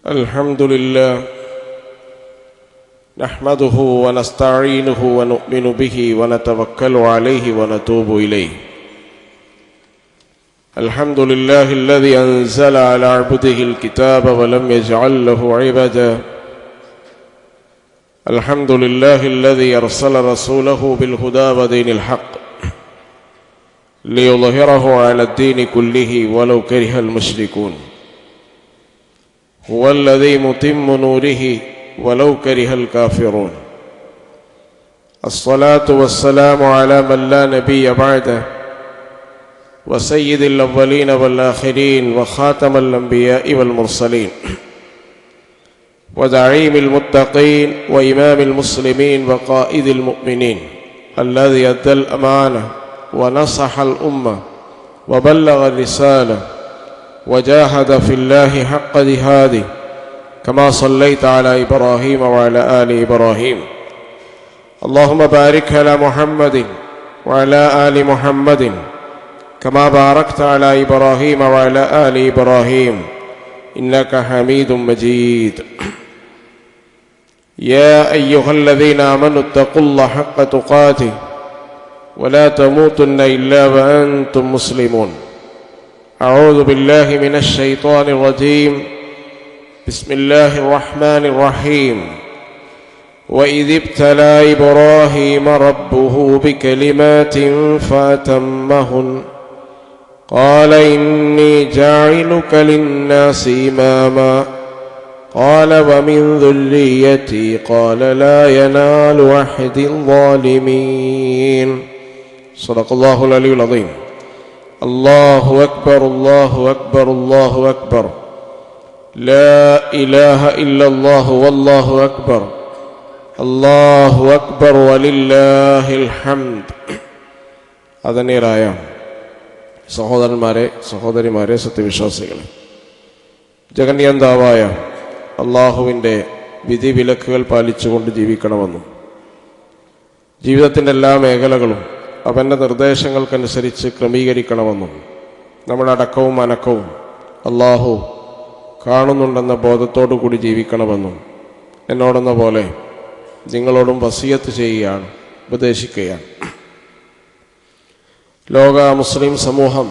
الحمد لله نحمده ونستعينه ونؤمن به ونتوكل عليه ونتوب إليه. الحمد لله الذي أنزل على عبده الكتاب ولم يجعل له عوجا. الحمد لله الذي أرسل رسوله بالهدى ودين الحق ليظهره على الدين كله ولو كره المشركون. هو الذي متم نوره ولو كره الكافرون. الصلاة والسلام على من لا نبي بعده وسيد الأولين والآخرين وخاتم الأنبياء والمرسلين وزعيم المتقين وإمام المسلمين وقائد المؤمنين الذي أدى الأمانة ونصح الأمة وبلغ الرسالة وجاهد في الله حق جهاده كما صليت على إبراهيم وعلى آل إبراهيم. اللهم بارك على محمد وعلى آل محمد كما باركت على إبراهيم وعلى آل إبراهيم إنك حميد مجيد. يا أيها الذين آمنوا اتقوا الله حق تقاته ولا تموتن إلا وأنتم مسلمون. أعوذ بالله من الشيطان الرجيم. بسم الله الرحمن الرحيم. وإذ ابتلى إبراهيم ربه بكلمات فأتمهن قال إني جاعلك للناس إماما قال ومن ذريتي قال لا ينال عهد الظالمين. صدق الله العلي العظيم. الله أكبر الله أكبر الله أكبر لا إله إلا الله والله أكبر الله أكبر ولله الحمد. ആദരണീയരായ സഹോദരന്മാരെ, സഹോദരിമാരെ, സത്യവിശ്വാസികളെ, ജഗന്യന്താവായ അള്ളാഹുവിൻ്റെ വിധിവിലക്കുകൾ പാലിച്ചുകൊണ്ട് ജീവിക്കണമെന്നും ജീവിതത്തിൻ്റെ എല്ലാ മേഖലകളും അവൻ്റെ നിർദ്ദേശങ്ങൾക്കനുസരിച്ച് ക്രമീകരിക്കണമെന്നും നമ്മുടെ അടക്കവും അനക്കവും അള്ളാഹു കാണുന്നുണ്ടെന്ന ബോധത്തോടു കൂടി ജീവിക്കണമെന്നും എന്നോടെന്ന പോലെ നിങ്ങളോടും വസിയത്ത് ചെയ്യുകയാണ്, ഉപദേശിക്കുകയാണ്. ലോക മുസ്ലിം സമൂഹം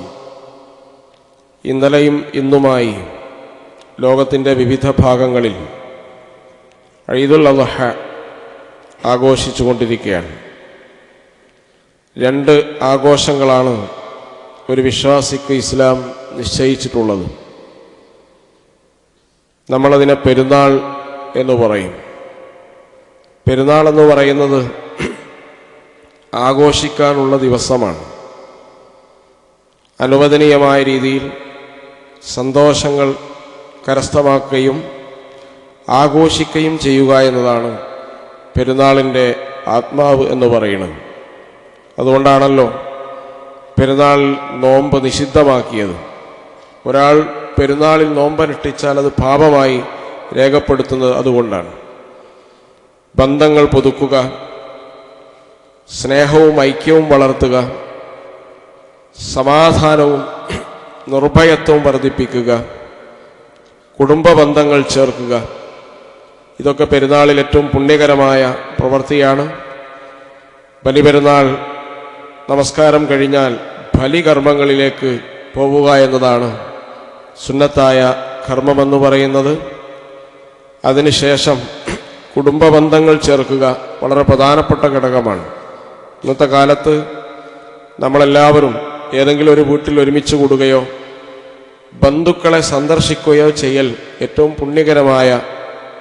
ഇന്നലെയും ഇന്നുമായി ലോകത്തിൻ്റെ വിവിധ ഭാഗങ്ങളിൽ ഈദുൽ അദ്ഹ ആഘോഷിച്ചു കൊണ്ടിരിക്കുകയാണ്. രണ്ട് ആഘോഷങ്ങളാണ് ഒരു വിശ്വാസിക്ക് ഇസ്ലാം നിശ്ചയിച്ചിട്ടുള്ളത്. നമ്മളതിനെ പെരുന്നാൾ എന്ന് പറയും. പെരുന്നാൾ എന്ന് പറയുന്നത് ആഘോഷിക്കാനുള്ള ദിവസമാണ്. അനുവദനീയമായ രീതിയിൽ സന്തോഷങ്ങൾ കരസ്ഥമാക്കുകയും ആഘോഷിക്കുകയും ചെയ്യുക എന്നതാണ് പെരുന്നാളിൻ്റെ ആത്മാവ് എന്ന് പറയുന്നത്. അതുകൊണ്ടാണല്ലോ പെരുന്നാൾ നോമ്പ് നിഷിദ്ധമാക്കിയത്. ഒരാൾ പെരുന്നാളിൽ നോമ്പനുഷ്ഠിച്ചാൽ അത് പാപമായി രേഖപ്പെടുത്തുന്നത് അതുകൊണ്ടാണ്. ബന്ധങ്ങൾ പുതുക്കുക, സ്നേഹവും ഐക്യവും വളർത്തുക, സമാധാനവും നിർഭയത്വവും വർദ്ധിപ്പിക്കുക, കുടുംബ ബന്ധങ്ങൾ ചേർക്കുക, ഇതൊക്കെ പെരുന്നാളിൽ ഏറ്റവും പുണ്യകരമായ പ്രവൃത്തിയാണ്. ബലിപെരുന്നാൾ നമസ്കാരം കഴിഞ്ഞാൽ ബലികർമ്മങ്ങളിലേക്ക് പോവുക എന്നതാണ് സുന്നത്തായ കർമ്മമെന്ന് പറയുന്നത്. അതിനുശേഷം കുടുംബ ബന്ധങ്ങൾ ചേർക്കുക വളരെ പ്രധാനപ്പെട്ട ഘടകമാണ്. ഇന്നത്തെ കാലത്ത് നമ്മളെല്ലാവരും ഏതെങ്കിലും ഒരു വീട്ടിൽ ഒരുമിച്ച് കൂടുകയോ ബന്ധുക്കളെ സന്ദർശിക്കുകയോ ചെയ്യൽ ഏറ്റവും പുണ്യകരമായ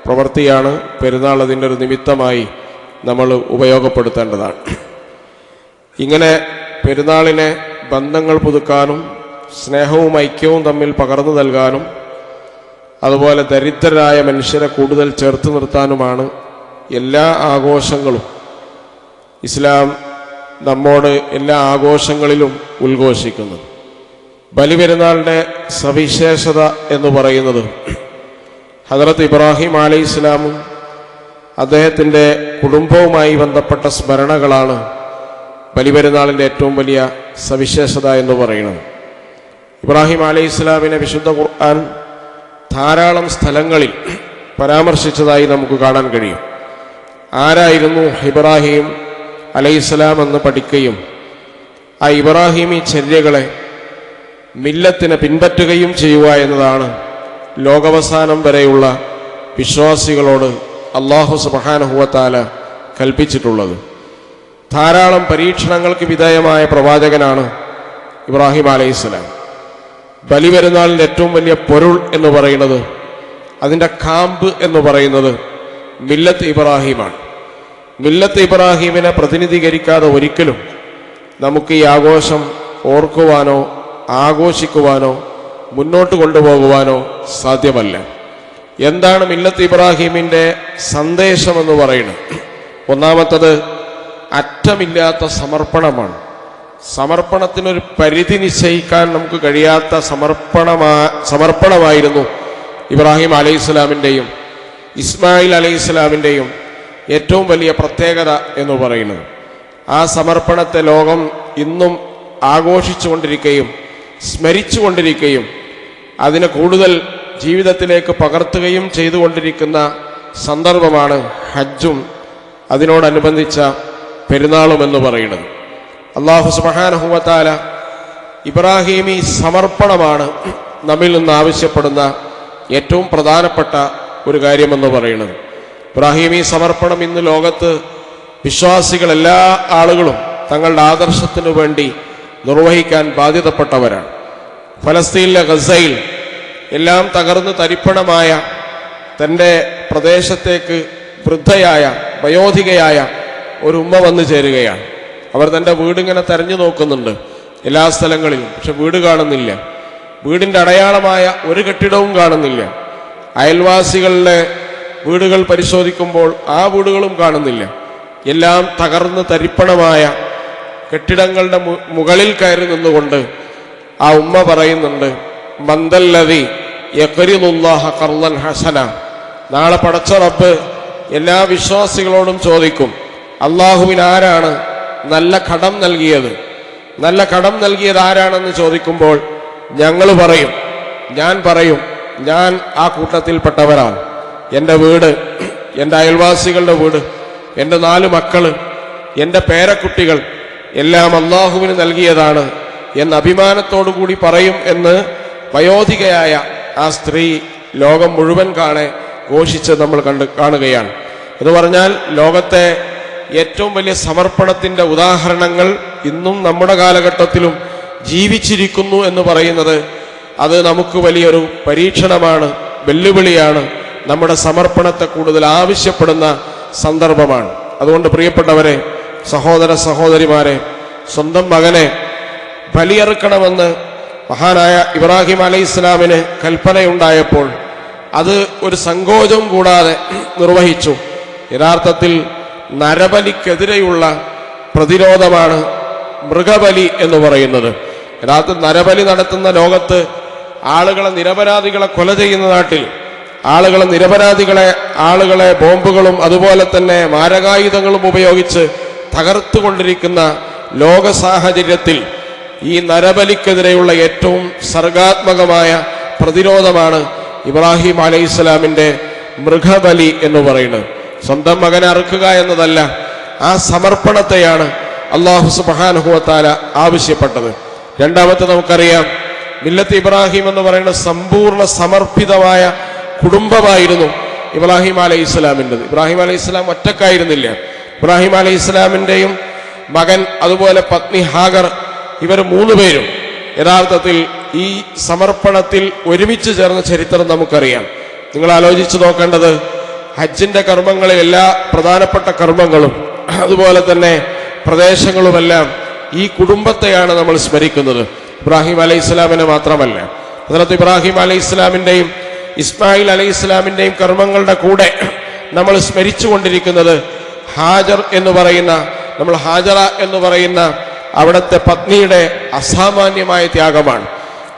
പ്രവൃത്തിയാണ്. പെരുന്നാൾ അതിൻ്റെ ഒരു നിമിത്തമായി നമ്മൾ ഉപയോഗപ്പെടുത്തേണ്ടതാണ്. ഇങ്ങനെ പെരുന്നാളിനെ ബന്ധങ്ങൾ പുതുക്കാനും സ്നേഹവും ഐക്യവും തമ്മിൽ പകർന്നു നൽകാനും അതുപോലെ ദരിദ്രരായ മനുഷ്യരെ കൂടുതൽ ചേർത്ത് നിർത്താനുമാണ് എല്ലാ ആഘോഷങ്ങളും. ഇസ്ലാം നമ്മോട് എല്ലാ ആഘോഷങ്ങളിലും ഉദ്ഘോഷിക്കുന്നത്. ബലിപെരുന്നാളിൻ്റെ സവിശേഷത എന്ന് പറയുന്നത് ഹദ്റത്ത് ഇബ്രാഹിം അലൈഹിസ്സലാമും അദ്ദേഹത്തിൻ്റെ കുടുംബവുമായി ബന്ധപ്പെട്ട സ്മരണകളാണ് ബലിപെരുന്നാളിൻ്റെ ഏറ്റവും വലിയ സവിശേഷത എന്ന് പറയുന്നത്. ഇബ്രാഹിം അലൈഹിസ്സലാമിനെ വിശുദ്ധ ഖുർആൻ ധാരാളം സ്ഥലങ്ങളിൽ പരാമർശിച്ചതായി നമുക്ക് കാണാൻ കഴിയും. ആരായിരുന്നു ഇബ്രാഹിം അലൈഹിസ്സലാം എന്ന് പഠിക്കുകയും ആ ഇബ്രാഹിമി ചര്യകളെ മില്ലത്തിനെ പിൻപറ്റുകയും ചെയ്യുക എന്നതാണ് ലോകാവസാനം വരെയുള്ള വിശ്വാസികളോട് അല്ലാഹു സുബ്ഹാനഹു വ തആല കൽപ്പിച്ചിട്ടുള്ളത്. ധാരാളം പരീക്ഷണങ്ങൾക്ക് വിധേയമായ പ്രവാചകനാണ് ഇബ്രാഹിം അലൈഹിസ്സലാം. ബലിപെരുന്നാളിൻ്റെ ഏറ്റവും വലിയ പൊരുൾ എന്ന് പറയുന്നത്, അതിൻ്റെ കാമ്പ് എന്ന് പറയുന്നത് മില്ലത്ത് ഇബ്രാഹിമാണ്. മില്ലത്ത് ഇബ്രാഹിമിനെ പ്രതിനിധീകരിക്കാതെ ഒരിക്കലും നമുക്ക് ഈ ആഘോഷം ഓർക്കുവാനോ ആഘോഷിക്കുവാനോ മുന്നോട്ട് കൊണ്ടുപോകുവാനോ സാധ്യമല്ല. എന്താണ് മില്ലത്ത് ഇബ്രാഹിമിൻ്റെ സന്ദേശമെന്ന് പറയുന്നത്? ഒന്നാമത്തത് അറ്റമില്ലാത്ത സമർപ്പണമാണ്. സമർപ്പണത്തിനൊരു പരിധി നിശ്ചയിക്കാൻ നമുക്ക് കഴിയാത്ത സമർപ്പണമായിരുന്നു ഇബ്രാഹിം അലൈഹിസ്സലാമിൻ്റെയും ഇസ്മായിൽ അലൈഹിസ്സലാമിൻ്റെയും ഏറ്റവും വലിയ പ്രത്യേകത എന്ന് പറയുന്നത്. ആ സമർപ്പണത്തെ ലോകം ഇന്നും ആഘോഷിച്ചുകൊണ്ടിരിക്കുകയും സ്മരിച്ചുകൊണ്ടിരിക്കുകയും അതിനെ കൂടുതൽ ജീവിതത്തിലേക്ക് പകർത്തുകയും ചെയ്തുകൊണ്ടിരിക്കുന്ന സന്ദർഭമാണ് ഹജ്ജും അതിനോടനുബന്ധിച്ച പെരുന്നാളും എന്ന് പറയുന്നത്. അല്ലാഹു സുബ്ഹാനഹു വ തആല ഇബ്രാഹിമി സമർപ്പണമാണ് നമ്മിൽ നിന്ന് ആവശ്യപ്പെടുന്ന ഏറ്റവും പ്രധാനപ്പെട്ട ഒരു കാര്യമെന്ന് പറയുന്നത്. ഇബ്രാഹിമി സമർപ്പണം ഇന്ന് ലോകത്ത് വിശ്വാസികൾ എല്ലാ ആളുകളും തങ്ങളുടെ ആദർശത്തിനു വേണ്ടി നിർവഹിക്കാൻ ബാധ്യതപ്പെട്ടവരാണ്. ഫലസ്തീനിലെ ഗസയിൽ എല്ലാം തകർന്ന് തരിപ്പണമായ തൻ്റെ പ്രദേശത്തേക്ക് വൃദ്ധയായ വയോധികയായ ഒരു ഉമ്മ വന്നു ചേരുകയാണ്. അവർ തൻ്റെ വീടിങ്ങനെ തെരഞ്ഞു നോക്കുന്നുണ്ട് എല്ലാ സ്ഥലങ്ങളിലും, പക്ഷെ വീട് കാണുന്നില്ല. വീടിൻ്റെ അടയാളമായ ഒരു കെട്ടിടവും കാണുന്നില്ല. അയൽവാസികളുടെ വീടുകൾ പരിശോധിക്കുമ്പോൾ ആ വീടുകളും കാണുന്നില്ല. എല്ലാം തകർന്ന് തരിപ്പണമായ കെട്ടിടങ്ങളുടെ മുകളിൽ കയറി നിന്നുകൊണ്ട് ആ ഉമ്മ പറയുന്നുണ്ട്, മന്ദല്ലദി യഖ്രിദുല്ലാഹ ഖർളൻ ഹസന. നാളെ പടച്ച റബ്ബ് എല്ലാ വിശ്വാസികളോടും ചോദിക്കും, അള്ളാഹുവിന് ആരാണ് നല്ല കടം നൽകിയത്? നല്ല കടം നൽകിയത് ആരാണെന്ന് ചോദിക്കുമ്പോൾ ഞങ്ങൾ പറയും, ഞാൻ പറയും, ഞാൻ ആ കൂട്ടത്തിൽപ്പെട്ടവരാണ്. എൻ്റെ വീട്, എൻ്റെ അയൽവാസികളുടെ വീട്, എൻ്റെ 4 മക്കള്, എൻ്റെ പേരക്കുട്ടികൾ എല്ലാം അള്ളാഹുവിന് നൽകിയതാണ് എന്ന് അഭിമാനത്തോടു കൂടി പറയും എന്ന് വയോധികയായ ആ സ്ത്രീ ലോകം മുഴുവൻ ഘോഷിച്ച് നമ്മൾ കാണുകയാണ്. എന്ന് പറഞ്ഞാൽ ലോകത്തെ ഏറ്റവും വലിയ സമർപ്പണത്തിൻ്റെ ഉദാഹരണങ്ങൾ ഇന്നും നമ്മുടെ കാലഘട്ടത്തിലും ജീവിച്ചിരിക്കുന്നു എന്ന് പറയുന്നത് അത് നമുക്ക് വലിയൊരു പരീക്ഷണമാണ്, വെല്ലുവിളിയാണ്, നമ്മുടെ സമർപ്പണത്തെ കൂടുതൽ ആവശ്യപ്പെടുന്ന സന്ദർഭമാണ്. അതുകൊണ്ട് പ്രിയപ്പെട്ടവരെ, സഹോദര സഹോദരിമാരെ, സ്വന്തം മകനെ ബലിയറുക്കണമെന്ന് മഹാനായ ഇബ്രാഹിം അലൈഹിസ്സലാമിന് കൽപ്പനയുണ്ടായപ്പോൾ അത് ഒരു സങ്കോചം കൂടാതെ നിർവഹിച്ചു. യഥാർത്ഥത്തിൽ നരബലിക്കെതിരെയുള്ള പ്രതിരോധമാണ് മൃഗബലി എന്ന് പറയുന്നത്. യഥാർത്ഥത്തിൽ നരബലി നടത്തുന്ന ലോകത്ത് ആളുകളെ, നിരപരാധികളെ കൊല ചെയ്യുന്ന നാട്ടിൽ ആളുകളെ ബോംബുകളും അതുപോലെ തന്നെ മാരകായുധങ്ങളും ഉപയോഗിച്ച് തകർത്തുകൊണ്ടിരിക്കുന്ന ലോക സാഹചര്യത്തിൽ ഈ നരബലിക്കെതിരെയുള്ള ഏറ്റവും സർഗാത്മകമായ പ്രതിരോധമാണ് ഇബ്രാഹിം അലൈഹിസ്സലാമിൻ്റെ മൃഗബലി എന്ന് പറയുന്നത്. സ്വന്തം മകനെ അറുക്കുക എന്നതല്ല, ആ സമർപ്പണത്തെയാണ് അല്ലാഹു സുബ്ഹാനഹു വ തആല ആവശ്യപ്പെട്ടത്. രണ്ടാമത്തെ നമുക്കറിയാം, മില്ലത്ത് ഇബ്രാഹിം എന്ന് പറയുന്ന സമ്പൂർണ്ണ സമർപ്പിതമായ കുടുംബമായിരുന്നു ഇബ്രാഹിം അലൈഹിസ്സലാമിൻ്റെത്. ഇബ്രാഹിം അലൈഹിസ്സലാം ഒറ്റക്കായിരുന്നില്ല. ഇബ്രാഹിം അലൈഹിസ്സലാമിൻ്റെയും മകൻ അതുപോലെ പത്നി ഹാഗർ, ഇവർ 3 പേരും യഥാർത്ഥത്തിൽ ഈ സമർപ്പണത്തിൽ ഒരുമിച്ച് ചേർന്ന ചരിത്രം നമുക്കറിയാം. നിങ്ങൾ ആലോചിച്ച് നോക്കേണ്ടത്, ഹജ്ജിന്റെ കർമ്മങ്ങളിൽ എല്ലാ പ്രധാനപ്പെട്ട കർമ്മങ്ങളും അതുപോലെ തന്നെ പ്രദേശങ്ങളുമെല്ലാം ഈ കുടുംബത്തെയാണ് നമ്മൾ സ്മരിക്കുന്നത്. ഇബ്രാഹിം അലൈഹിസ്സലാമിനെ മാത്രമല്ല, ഹദ്റത്ത് ഇബ്രാഹിം അലൈഹിസ്സലാമിൻ്റെയും ഇസ്മായിൽ അലൈഹിസ്സലാമിൻ്റെയും കർമ്മങ്ങളുടെ കൂടെ നമ്മൾ സ്മരിച്ചു കൊണ്ടിരിക്കുന്നത് ഹാജറ എന്ന് പറയുന്ന അവിടുത്തെ പത്നിയുടെ അസാമാന്യമായ ത്യാഗമാണ്.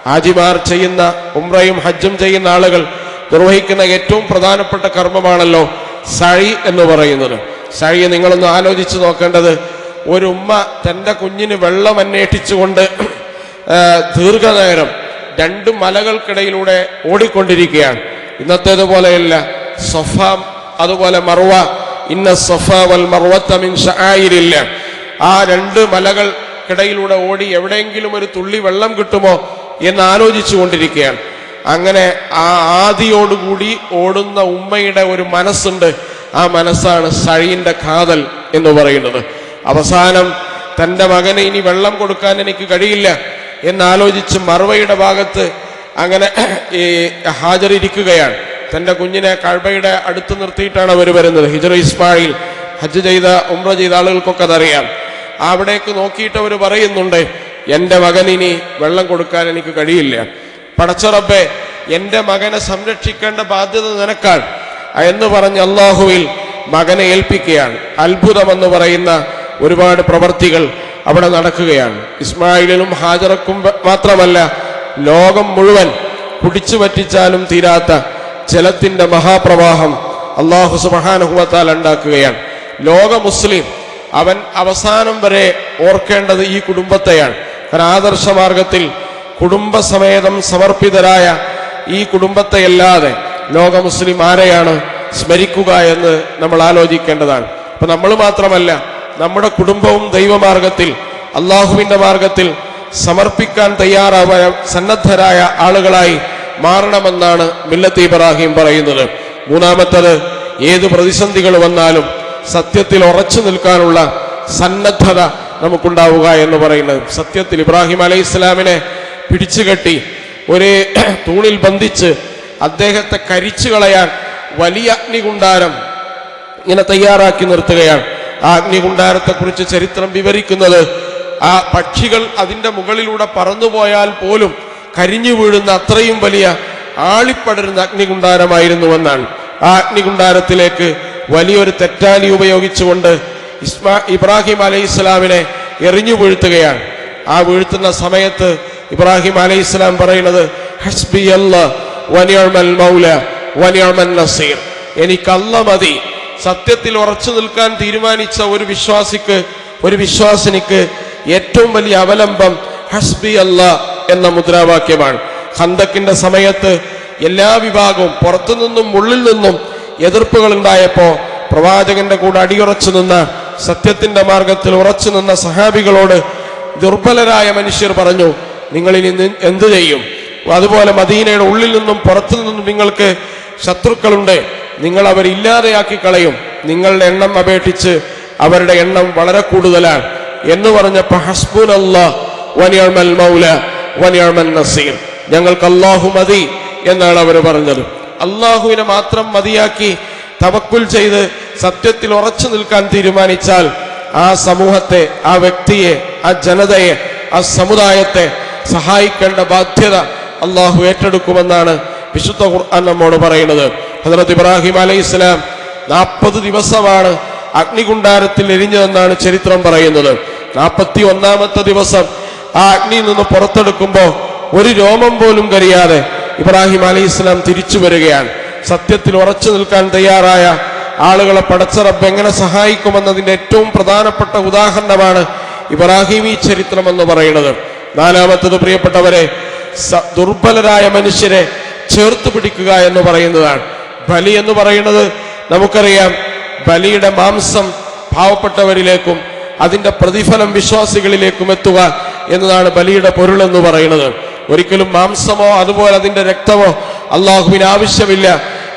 ഹാജിമാർ ചെയ്യുന്ന ഉംറയും ഹജ്ജും ചെയ്യുന്ന ആളുകൾ നിർവഹിക്കുന്ന ഏറ്റവും പ്രധാനപ്പെട്ട കർമ്മമാണല്ലോ സഴി എന്ന് പറയുന്നത്. സഴി നിങ്ങളൊന്ന് ആലോചിച്ച് നോക്കേണ്ടത്, ഒരു ഉമ്മ തൻ്റെ കുഞ്ഞിന് വെള്ളം അന്വേഷിച്ചുകൊണ്ട് ദീർഘനേരം രണ്ട് മലകൾക്കിടയിലൂടെ ഓടിക്കൊണ്ടിരിക്കുകയാണ്. ഇന്നത്തേതുപോലെയല്ല. സഫ അതുപോലെ മർവ, ഇന്ന സഫ വൽ മർവത മിൻ ശആയിരില്ല. ആ രണ്ട് മലകൾക്കിടയിലൂടെ ഓടി എവിടെയെങ്കിലും ഒരു തുള്ളി വെള്ളം കിട്ടുമോ എന്ന് ആലോചിച്ചു കൊണ്ടിരിക്കുകയാണ്. അങ്ങനെ ആ ആദിയോടുകൂടി ഓടുന്ന ഉമ്മയുടെ ഒരു മനസ്സുണ്ട്. ആ മനസ്സാണ് സഈന്റെ കാതൽ എന്ന് പറയുന്നത്. അവസാനം തൻ്റെ മകന് ഇനി വെള്ളം കൊടുക്കാൻ എനിക്ക് കഴിയില്ല എന്നാലോചിച്ച് മർവയുടെ ഭാഗത്ത് അങ്ങനെ ഈ ഹാജർ ഇരിക്കുകയാണ്. തൻ്റെ കുഞ്ഞിനെ കഅബയുടെ അടുത്ത് നിർത്തിയിട്ടാണ് അവർ വരുന്നത്. ഹിജ്റ ഇസ്മായിൽ ഹജ്ജ് ചെയ്ത ഉംറ ചെയ്ത ആളുകൾക്കൊക്കെ അതറിയാം. അവിടേക്ക് നോക്കിയിട്ട് അവർ പറയുന്നുണ്ട്, എൻ്റെ മകനിനി വെള്ളം കൊടുക്കാൻ എനിക്ക് കഴിയില്ല. പടച്ചറബ്ബേ, എൻ്റെ മകനെ സംരക്ഷിക്കേണ്ട ബാധ്യത നിനക്കാണ് എന്ന് പറഞ്ഞ് അള്ളാഹുവിൽ മകനെ ഏൽപ്പിക്കുകയാണ്. അത്ഭുതമെന്ന് പറയുന്ന ഒരുപാട് പ്രവർത്തികൾ അവിടെ നടക്കുകയാണ്. ഇസ്മായിലിനും ഹാജറക്കും മാത്രമല്ല, ലോകം മുഴുവൻ കുടിച്ചു വറ്റിച്ചാലും തീരാത്ത ജലത്തിന്റെ മഹാപ്രവാഹം അള്ളാഹു സുബ്ഹാനഹു വ തആല ഉണ്ടാക്കുകയാണ്. ലോക മുസ്ലിം അവൻ അവസാനം വരെ ഓർക്കേണ്ടത് ഈ കുടുംബത്തെയാണ്. കാരണം ആദർശമാർഗത്തിൽ കുടുംബസമേതം സമർപ്പിതരായ ഈ കുടുംബത്തെയല്ലാതെ ലോക മുസ്ലിം ആരെയാണ് സ്മരിക്കുക എന്ന് നമ്മൾ ആലോചിക്കേണ്ടതാണ്. അപ്പൊ നമ്മൾ മാത്രമല്ല, നമ്മുടെ കുടുംബവും ദൈവമാർഗത്തിൽ അള്ളാഹുവിന്റെ മാർഗത്തിൽ സമർപ്പിക്കാൻ തയ്യാറായ സന്നദ്ധരായ ആളുകളായി മാറണമെന്നാണ് മില്ലത്ത് ഇബ്രാഹിം പറയുന്നത്. മൂന്നാമത്തത്, ഏത് പ്രതിസന്ധികൾ വന്നാലും സത്യത്തിൽ ഉറച്ചു നിൽക്കാനുള്ള സന്നദ്ധത നമുക്കുണ്ടാവുക എന്ന് പറയുന്നത്. സത്യത്തിൽ ഇബ്രാഹിം അലൈഹിസ്സലാമിനെ പിടിച്ചുകെട്ടി ഒരു തൂണിൽ ബന്ധിച്ച് അദ്ദേഹത്തെ കരിച്ചു കളയാൻ വലിയ അഗ്നികുണ്ടാരം ഇങ്ങനെ തയ്യാറാക്കി നിർത്തുകയാണ്. ആ അഗ്നികുണ്ടാരത്തെക്കുറിച്ച് ചരിത്രം വിവരിക്കുന്നത് ആ പക്ഷികൾ അതിൻ്റെ മുകളിലൂടെ പറന്നുപോയാൽ പോലും കരിഞ്ഞു വീഴുന്ന അത്രയും വലിയ ആളിപ്പടരുന്ന അഗ്നികുണ്ടാരമായിരുന്നുവെന്നാണ്. ആ അഗ്നികുണ്ടാരത്തിലേക്ക് വലിയൊരു തെറ്റാലി ഉപയോഗിച്ചുകൊണ്ട് ഇബ്രാഹിം അലൈഹിസ്സലാമിനെ എറിഞ്ഞു വീഴ്ത്തുകയാണ്. ആ വീഴ്ത്തുന്ന സമയത്ത് ഇബ്രാഹിം അലൈഹിസ്സലാം പറയുന്നത്, ഹസ്ബി അല്ലാഹ് വനിഅമൽ മൗല വനിഅമൻ നസീർ. എനിക്ക് അല്ലാഹ് മതി. സത്യത്തിൽ ഉറച്ചു നിൽക്കാൻ തീരുമാനിച്ച ഒരു വിശ്വാസിനിക്ക് ഏറ്റവും വലിയ അവലംബം ഹസ്ബി അല്ലാഹ് എന്ന മുദ്രാവാക്യമാണ്. ഖന്തക്കിന്റെ സമയത്ത് എല്ലാ വിഭാഗവും പുറത്തുനിന്നും ഉള്ളിൽ നിന്നും എതിർപ്പുകൾ ഉണ്ടായപ്പോ പ്രവാചകന്റെ കൂടെ അടിയുറച്ചു നിന്ന, സത്യത്തിന്റെ മാർഗത്തിൽ ഉറച്ചു നിന്ന സഹാബികളോട് ദുർബലരായ മനുഷ്യർ പറഞ്ഞു, നിങ്ങൾ ഇനി എന്തു ചെയ്യും? അതുപോലെ മദീനയുടെ ഉള്ളിൽ നിന്നും പുറത്തു നിന്നും നിങ്ങൾക്ക് ശത്രുക്കളുണ്ട്, നിങ്ങൾ അവരില്ലാതെയാക്കി കളയും. നിങ്ങളുടെ എണ്ണം അപേക്ഷിച്ച് അവരുടെ എണ്ണം വളരെ കൂടുതലാണ് എന്ന് പറഞ്ഞപ്പോൾ ഹസ്ബുനല്ലാഹ് വനിഅമൽ മൗല വനിഅമൻ നസീർ, ഞങ്ങൾക്ക് അല്ലാഹു മതി എന്നാണ് അവർ പറഞ്ഞത്. അള്ളാഹുവിനെ മാത്രം മതിയാക്കി തവക്കുൽ ചെയ്ത് സത്യത്തിൽ ഉറച്ചു നിൽക്കാൻ തീരുമാനിച്ചാൽ ആ സമൂഹത്തെ, ആ വ്യക്തിയെ, ആ ജനതയെ, ആ സമുദായത്തെ സഹായിക്കേണ്ട ബാധ്യത അള്ളാഹു ഏറ്റെടുക്കുമെന്നാണ് വിശുദ്ധ ഖുർആൻ നമ്മോട് പറയുന്നത്. ഹദ്റത്ത് ഇബ്രാഹിം അലൈഹിസ്സലാം 40 ദിവസമാണ് അഗ്നികുണ്ടാരത്തിൽ എരിഞ്ഞതെന്നാണ് ചരിത്രം പറയുന്നത്. 41ാമത്തെ ദിവസം ആ അഗ്നിയിൽ നിന്ന് പുറത്തെടുക്കുമ്പോൾ ഒരു രോമം പോലും കരിയാതെ ഇബ്രാഹിം അലൈഹിസ്സലാം തിരിച്ചു വരികയാണ്. സത്യത്തിൽ ഉറച്ചു നിൽക്കാൻ തയ്യാറായ ആളുകളെ പടച്ച റബ്ബ് എങ്ങനെ സഹായിക്കുമെന്നതിന്റെ ഏറ്റവും പ്രധാനപ്പെട്ട ഉദാഹരണമാണ് ഇബ്രാഹിമി ചരിത്രം എന്ന് പറയുന്നത്. നാലാമത്തത്, പ്രിയപ്പെട്ടവരെ, ദുർബലരായ മനുഷ്യരെ ചേർത്ത് പിടിക്കുക എന്ന് പറയുന്നതാണ്. ബലി എന്ന് പറയുന്നത് നമുക്കറിയാം, ബലിയുടെ മാംസം പാവപ്പെട്ടവരിലേക്കും അതിന്റെ പ്രതിഫലം വിശ്വാസികളിലേക്കും എത്തുക എന്നതാണ് ബലിയുടെ പൊരുൾ എന്ന് പറയുന്നത്. ഒരിക്കലും മാംസമോ അതുപോലെ അതിന്റെ രക്തമോ അള്ളാഹുവിന് ആവശ്യമില്ല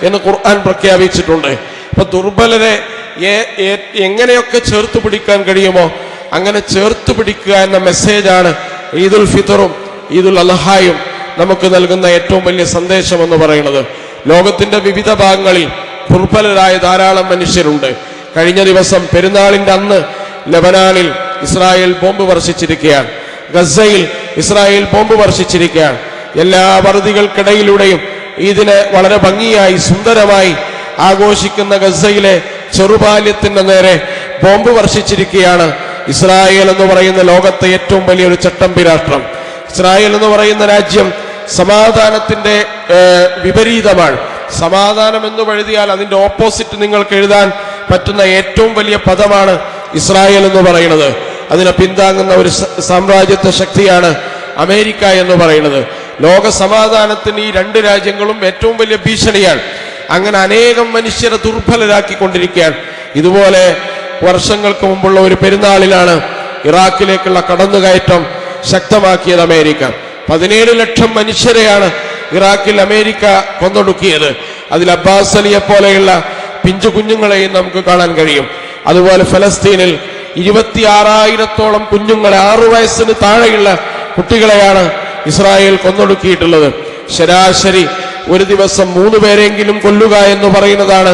എന്ന് ഖുർആൻ പ്രഖ്യാപിച്ചിട്ടുണ്ട്. അപ്പൊ ദുർബലരെ എങ്ങനെയൊക്കെ ചേർത്ത് പിടിക്കാൻ കഴിയുമോ അങ്ങനെ ചേർത്ത് പിടിക്കുക എന്ന മെസ്സേജാണ് ഈദുൽ ഫിത്തറും ഈദുൽ അൽഹായും നമുക്ക് നൽകുന്ന ഏറ്റവും വലിയ സന്ദേശം എന്ന് പറയുന്നത്. ലോകത്തിന്റെ വിവിധ ഭാഗങ്ങളിൽ ദുർബലരായ ധാരാളം മനുഷ്യരുണ്ട്. കഴിഞ്ഞ ദിവസം പെരുന്നാളിന്റെ അന്ന് ലബനാനിൽ ഇസ്രായേൽ ബോംബ് വർഷിച്ചിരിക്കുകയാണ്. ഗസയിൽ ഇസ്രായേൽ ബോംബ് വർഷിച്ചിരിക്കുകയാണ്. എല്ലാ വറുതികൾക്കിടയിലൂടെയും ഇതിനെ വളരെ ഭംഗിയായി സുന്ദരമായി ആഘോഷിക്കുന്ന ഗസയിലെ ചെറുബാല്യത്തിന്റെ നേരെ ബോംബ് വർഷിച്ചിരിക്കുകയാണ് ഇസ്രായേൽ എന്ന് പറയുന്ന ലോകത്തെ ഏറ്റവും വലിയൊരു ചട്ടമ്പി രാഷ്ട്രം. ഇസ്രായേൽ എന്ന് പറയുന്ന രാജ്യം സമാധാനത്തിന്റെ വിപരീതമാണ്. സമാധാനം എന്ന് എഴുതിയാൽ അതിന്റെ ഓപ്പോസിറ്റ് നിങ്ങൾക്ക് എഴുതാൻ പറ്റുന്ന ഏറ്റവും വലിയ പദമാണ് ഇസ്രായേൽ എന്ന് പറയുന്നത്. അതിനെ പിന്താങ്ങുന്ന ഒരു സാമ്രാജ്യത്വ ശക്തിയാണ് അമേരിക്ക എന്ന് പറയുന്നത്. ലോക സമാധാനത്തിന് ഈ രണ്ട് രാജ്യങ്ങളും ഏറ്റവും വലിയ ഭീഷണിയാണ്. അങ്ങനെ അനേകം മനുഷ്യരെ ദുർബലരാക്കിക്കൊണ്ടിരിക്കുകയാണ്. ഇതുപോലെ വർഷങ്ങൾക്ക് മുമ്പുള്ള ഒരു പെരുന്നാളിലാണ് ഇറാഖിലേക്കുള്ള കടന്നുകയറ്റം ശക്തമാക്കിയത് അമേരിക്ക. 17 ലക്ഷം മനുഷ്യരെയാണ് ഇറാഖിൽ അമേരിക്ക കൊന്നൊടുക്കിയത്. അതിൽ അബ്ബാസ് അലിയെ പോലെയുള്ള പിഞ്ചു കുഞ്ഞുങ്ങളെയും നമുക്ക് കാണാൻ കഴിയും. അതുപോലെ ഫലസ്തീനിൽ 26,000-ഓളം കുഞ്ഞുങ്ങളെ, 6 വയസ്സിന് താഴെയുള്ള കുട്ടികളെയാണ് ഇസ്രായേൽ കൊന്നൊടുക്കിയിട്ടുള്ളത്. ശരാശരി ഒരു ദിവസം 3 പേരെങ്കിലും കൊല്ലുക എന്ന് പറയുന്നതാണ്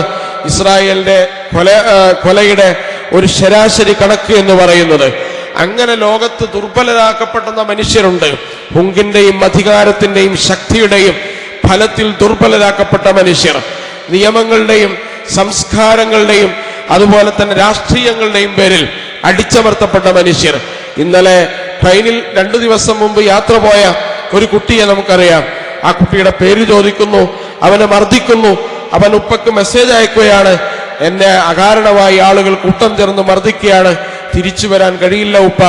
ഇസ്രായേലിന്റെ കൊലയുടെ ഒരു ശരാശരി കണക്ക് എന്ന് പറയുന്നത്. അങ്ങനെ ലോകത്ത് ദുർബലരാക്കപ്പെടുന്ന മനുഷ്യരുണ്ട്. ഹുങ്കിന്റെയും അധികാരത്തിന്റെയും ശക്തിയുടെയും ഫലത്തിൽ ദുർബലരാക്കപ്പെട്ട മനുഷ്യർ, നിയമങ്ങളുടെയും സംസ്കാരങ്ങളുടെയും അതുപോലെ തന്നെ രാഷ്ട്രീയങ്ങളുടെയും പേരിൽ അടിച്ചമർത്തപ്പെട്ട മനുഷ്യർ. ഇന്നലെ ട്രെയിനിൽ 2 ദിവസം മുമ്പ് യാത്ര പോയ ഒരു കുട്ടിയെ നമുക്കറിയാം. ആ കുട്ടിയുടെ പേര് ചോദിക്കുന്നു, അവനെ മർദ്ദിക്കുന്നു. അവൻ ഉപ്പക്ക് മെസ്സേജ് അയക്കുകയാണ്, എന്നെ അകാരണമായി ആളുകൾ കൂട്ടം ചേർന്ന് മർദ്ദിക്കുകയാണ്, തിരിച്ചു വരാൻ കഴിയില്ല ഉപ്പ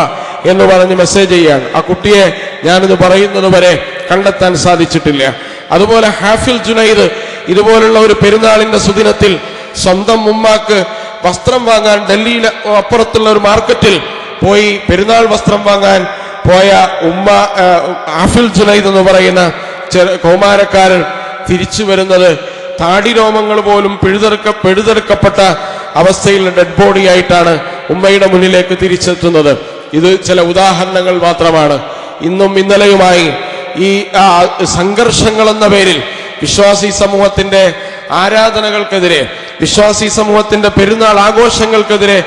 എന്ന് പറഞ്ഞ് മെസ്സേജ് ചെയ്യാണ്. ആ കുട്ടിയെ ഞാനിത് പറയുന്നത് വരെ കണ്ടെത്താൻ സാധിച്ചിട്ടില്ല. അതുപോലെ ഹാഫിൽ ജുനൈദ് ഇതുപോലുള്ള ഒരു പെരുന്നാളിന്റെ സുദിനത്തിൽ സ്വന്തം ഉമ്മാക്ക് വസ്ത്രം വാങ്ങാൻ ഡൽഹിയിലെ അപ്പുറത്തുള്ള ഒരു മാർക്കറ്റിൽ പോയി പെരുന്നാൾ വസ്ത്രം വാങ്ങാൻ പോയ ഹാഫിൽ ജുനൈദ് എന്ന് പറയുന്ന കൗമാരക്കാരൻ തിരിച്ചു വരുന്നത് താടിരോമങ്ങൾ പോലും പിഴുതെറുക്കപ്പെട്ട അവസ്ഥയിൽ ഡെഡ് ബോഡി ആയിട്ടാണ് ഉമ്മയുടെ മുന്നിലേക്ക് തിരിച്ചെത്തുന്നത്. ഇത് ചില ഉദാഹരണങ്ങൾ മാത്രമാണ്. ഇന്നും ഇന്നലെയുമായി ഈ സംഘർഷങ്ങൾ എന്ന പേരിൽ വിശ്വാസി സമൂഹത്തിന്റെ ആരാധനകൾക്കെതിരെ, വിശ്വാസി സമൂഹത്തിന്റെ പെരുന്നാൾ ആഘോഷങ്ങൾക്കെതിരെ